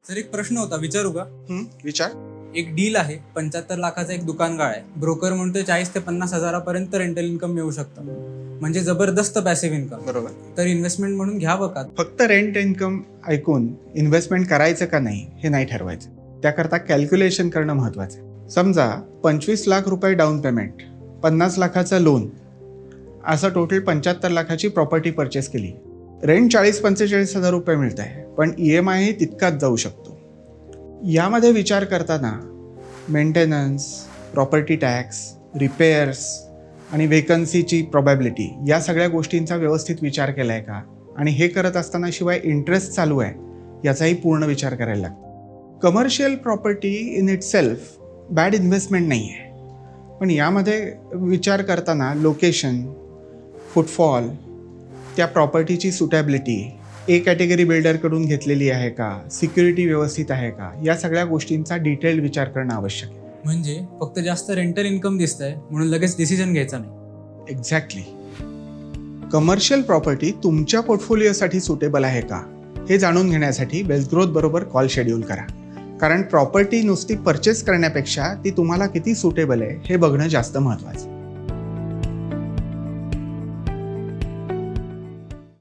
Sir एक प्रश्न होता, विचारू का? विचार. एक डील आहे, 75 लाखाचा एक दुकान गाळा आहे. ब्रोकर म्हणतोय 40 ते 50 हजारापर्यंत रेंटल इन्कम मिळू शकतं, म्हणजे जबरदस्त पॅसिव्ह इन्कम. बरोबर. तर इन्व्हेस्टमेंट म्हणून घ्यावं का? फक्त रेंट इन्कम ऐकून इन्व्हेस्टमेंट करायचं का नाही हे नाही ठरवायचं. त्याकरता कॅल्क्युलेशन करणं महत्त्वाचं आहे. समजा 25 लाख रुपये डाऊन पेमेंट, 50 लाखाचं लोन, असं टोटल 75 लाखाची प्रॉपर्टी परचेस केली. रेंट 40-45 हजार रुपये मिळत आहे, पण EMI तितकाच जाऊ शकतो. यामध्ये विचार करताना मेंटेनन्स, प्रॉपर्टी टॅक्स, रिपेअर्स आणि वेकन्सीची प्रॉबॅबिलिटी या सगळ्या गोष्टींचा व्यवस्थित विचार केला आहे का, आणि हे करत असताना शिवाय इंटरेस्ट चालू आहे याचाही पूर्ण विचार करायला लागतो. Commercial property in it self bad investment नाही आहे, पण यामध्ये विचार करताना लोकेशन, फुटफॉल, त्या प्रॉपर्टीची सुटेबिलिटी, ए कॅटेगरी बिल्डरकडून घेतलेली आहे का, सिक्युरिटी व्यवस्थित आहे का, या सगळ्या गोष्टींचा डिटेल्ड विचार करणं आवश्यक आहे. म्हणजे फक्त जास्त रेंटल इन्कम दिसतंय म्हणून लगेच डिसिजन घ्यायचा नाही. एक्झॅक्टली. कमर्शियल प्रॉपर्टी तुमच्या पोर्टफोलिओसाठी सुटेबल आहे का हे जाणून घेण्यासाठी वेल्थ ग्रोथ बरोबर कॉल शेड्यूल करा. कारण प्रॉपर्टी नुसती परचेस करण्यापेक्षा ती तुम्हाला किती सुटेबल आहे हे बघणं जास्त महत्त्वाचं.